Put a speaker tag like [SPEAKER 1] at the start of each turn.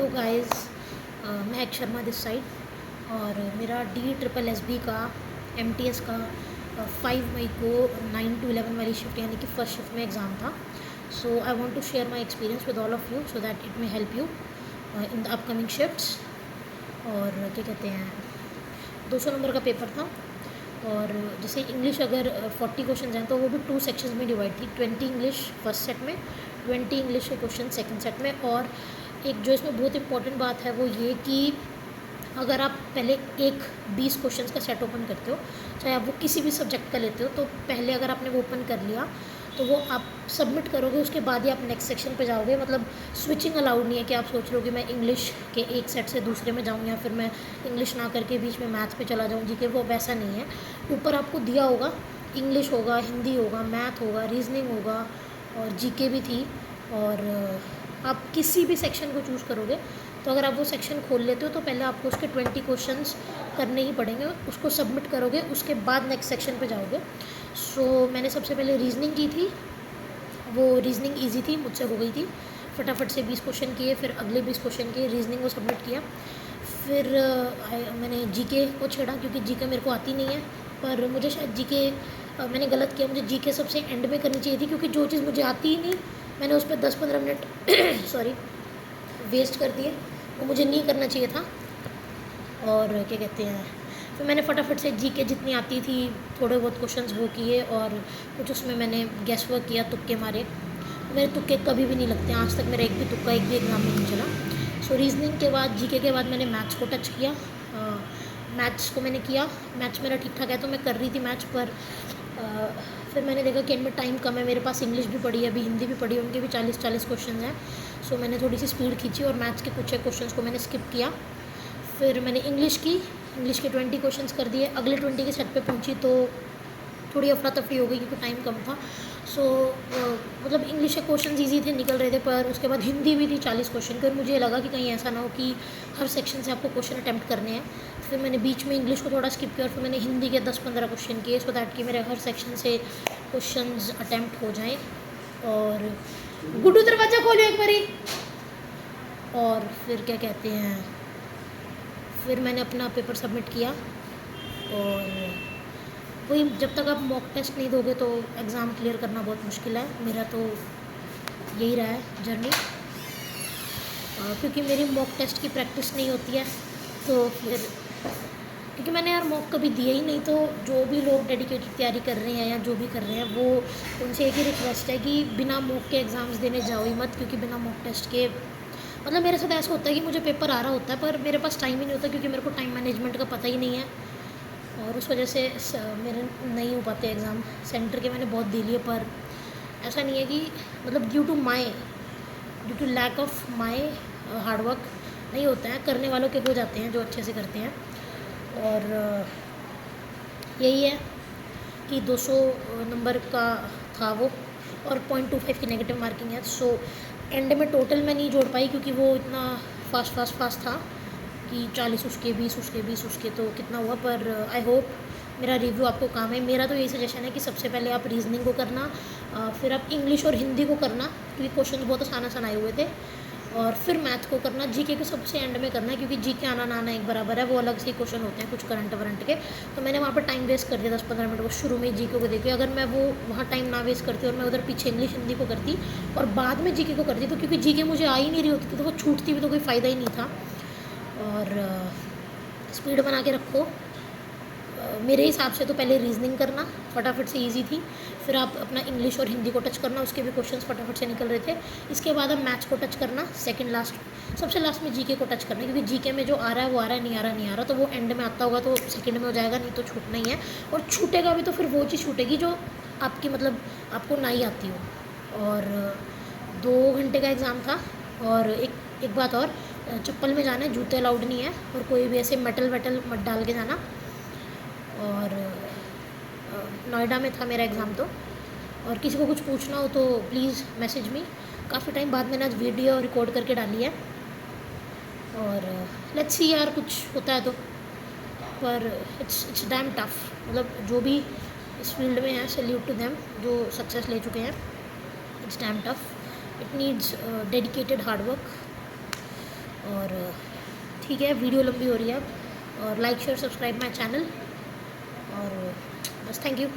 [SPEAKER 1] Hello guys, मैं एक Sharma this side और मेरा DSSB का MTS का 5 मई को 9 to 11 वाली शिफ्ट यानी कि फर्स्ट शिफ्ट में एग्ज़ाम था। So I want to share my experience with all of you so that it may help you in the upcoming shifts. और क्या कहते हैं, 200 नंबर का पेपर था और जैसे इंग्लिश अगर 40 क्वेश्चन हैं तो वो भी 2 सेक्शंस में डिवाइड थी। 20 इंग्लिश फर्स्ट सेट में, 20 इंग्लिश के क्वेश्चन सेकंड सेट में। और एक जो इसमें बहुत इंपॉर्टेंट बात है वो ये कि अगर आप पहले एक 20 क्वेश्चंस का सेट ओपन करते हो, चाहे आप वो किसी भी सब्जेक्ट का लेते हो, तो पहले अगर आपने वो ओपन कर लिया तो वो आप सबमिट करोगे, उसके बाद ही आप नेक्स्ट सेक्शन पे जाओगे। मतलब स्विचिंग अलाउड नहीं है कि आप सोच रहे हो कि मैं इंग्लिश के एक सेट से दूसरे में जाऊँ या फिर मैं इंग्लिश ना करके बीच में मैथ्स पे चला जाऊँ। जीके वो वैसा नहीं है। ऊपर आपको दिया होगा इंग्लिश होगा, हिंदी होगा, मैथ होगा, रीजनिंग होगा और जीके भी थी। और आप किसी भी सेक्शन को चूज़ करोगे तो अगर आप वो सेक्शन खोल लेते हो तो पहले आपको उसके 20 क्वेश्चंस करने ही पड़ेंगे, उसको सबमिट करोगे, उसके बाद नेक्स्ट सेक्शन पे जाओगे। सो मैंने सबसे पहले रीजनिंग की थी, वो रीजनिंग इजी थी, मुझसे हो गई थी। फटाफट से 20 क्वेश्चन किए, फिर अगले 20 क्वेश्चन किए, रीजनिंग को सबमिट किया। फिर मैंने जीके को छेड़ा क्योंकि जीके मेरे को आती नहीं है, पर मुझे शायद जीके मैंने गलत किया, मुझे जीके सबसे एंड में करनी चाहिए थी क्योंकि जो चीज़ मुझे आती ही नहीं मैंने उस पर 10-15 मिनट सॉरी वेस्ट कर दिए, वो मुझे नहीं करना चाहिए था। और क्या कहते हैं, फिर मैंने फटाफट से जीके जितनी आती थी थोड़े बहुत क्वेश्चंस वो किए और कुछ उसमें मैंने गैस वर्क किया, तुक्के मारे। मेरे तुक्के कभी भी नहीं लगते, आज तक मेरा एक भी तुक्का एक भी एग्ज़ाम में नहीं चला। सो रीजनिंग के बाद जीके के बाद मैंने मैथ्स को टच किया। मैथ्स को मैंने किया, मैथ्स मेरा ठीक ठाक है तो मैं कर रही थी मैथ्स पर। फिर मैंने देखा कि इनमें टाइम कम है, मेरे पास इंग्लिश भी पड़ी है, अभी हिंदी भी पड़ी है, उनके भी 40-40 क्वेश्चन हैं। सो मैंने थोड़ी सी स्पीड खींची और मैथ्स के कुछ एक क्वेश्चन को मैंने स्किप किया। फिर मैंने इंग्लिश की, इंग्लिश के 20 क्वेश्चन कर दिए। अगले 20 के सेट पे पहुंची तो थोड़ी अफरा तफरी हो गई क्योंकि टाइम कम था। सो मतलब इंग्लिश के क्वेश्चन ईजी थे, निकल रहे थे, पर उसके बाद हिंदी भी थी 40 क्वेश्चन की और मुझे लगा कि कहीं ऐसा ना हो कि हर सेक्शन से आपको क्वेश्चन अटैम्प्ट करने हैं। फिर मैंने बीच में इंग्लिश को थोड़ा स्किप किया और फिर मैंने हिंदी के 10-15 क्वेश्चन किए सो दैट कि मेरे हर सेक्शन से क्वेश्चन अटैम्प्ट हो जाएँ। और गुड्डू दरवाज़ा खोलो एक बारी। और फिर क्या कहते हैं, फिर मैंने अपना पेपर सबमिट किया। और वही, जब तक आप मॉक टेस्ट नहीं दोगे तो एग्ज़ाम क्लियर करना बहुत मुश्किल है। मेरा तो यही रहा है जर्नी, क्योंकि मेरी मॉक टेस्ट की प्रैक्टिस नहीं होती है। तो फिर क्योंकि मैंने यार मॉक कभी दिया ही नहीं, तो जो भी लोग डेडिकेटेड तैयारी कर रहे हैं या जो भी कर रहे हैं वो उनसे एक ही रिक्वेस्ट है कि बिना मॉक के एग्ज़ाम्स देने जाओ ही मत। क्योंकि बिना मॉक टेस्ट के मतलब मेरे साथ ऐसा होता है कि मुझे पेपर आ रहा होता है पर मेरे पास टाइम ही नहीं होता क्योंकि मेरे को टाइम मैनेजमेंट का पता ही नहीं है और उस वजह से मेरे नहीं हो पाते एग्ज़ाम। सेंटर के मैंने बहुत दे लिए पर ऐसा नहीं है कि मतलब due to lack of my hard work नहीं होता है, करने वालों के हो जाते हैं जो अच्छे से करते हैं। और यही है कि 200 नंबर का था वो और 0.25 की नेगेटिव मार्किंग है। सो एंड में टोटल मैं नहीं जोड़ पाई क्योंकि वो इतना फास्ट था कि 40 उसके 20 उसके 20 उसके, तो कितना हुआ। पर आई होप मेरा रिव्यू आपको काम है। मेरा तो यही सजेशन है कि सबसे पहले आप रीजनिंग को करना, फिर आप इंग्लिश और हिंदी को करना क्योंकि क्वेश्चन बहुत आसान आए हुए थे, और फिर मैथ को करना। जीके को सबसे एंड में करना है क्योंकि जीके आना ना आना एक बराबर है, वो अलग से क्वेश्चन होते हैं कुछ करंट वरंट के। तो मैंने वहाँ पर टाइम वेस्ट कर दिया 10-15 मिनट को शुरू में जीके को देखे। अगर मैं वो वहाँ टाइम ना वेस्ट करती और मैं उधर पीछे इंग्लिश हिंदी को करती और बाद में जीके को करती, तो क्योंकि जीके मुझे आ ही नहीं रही होती थी तो वो छूटती भी तो कोई फ़ायदा ही नहीं था। और स्पीड बना के रखो। मेरे हिसाब से तो पहले रीजनिंग करना फटाफट से इजी थी, फिर आप अपना इंग्लिश और हिंदी को टच करना, उसके भी क्वेश्चंस फटाफट से निकल रहे थे। इसके बाद आप मैथ्स को टच करना, सेकंड लास्ट सबसे लास्ट में जीके को टच करना क्योंकि जीके में जो आ रहा है वो आ रहा है, नहीं आ रहा तो वो एंड में आता होगा तो सेकंड में हो जाएगा, नहीं तो छूटना ही है। और छूटेगा भी तो फिर वो चीज़ छूटेगी जो आपकी मतलब आपको ना ही आती हो। और 2 घंटे का एग्ज़ाम था। और एक बात और, चप्पल में जाना है, जूते अलाउड नहीं है और कोई भी ऐसे मेटल मत डाल के जाना। और नोएडा में था मेरा एग्ज़ाम तो, और किसी को कुछ पूछना हो तो प्लीज़ मैसेज मी। काफ़ी टाइम बाद मैंने आज वीडियो रिकॉर्ड करके डाली है और लेट्स सी यार कुछ होता है तो। पर इट्स डैम टफ, मतलब जो भी इस फील्ड में है सैल्यूट टू देम जो सक्सेस ले चुके हैं। It's damn tough, it needs dedicated hard work. और ठीक है, वीडियो लंबी हो रही है अब, और like share subscribe my channel, और बस थैंक यू।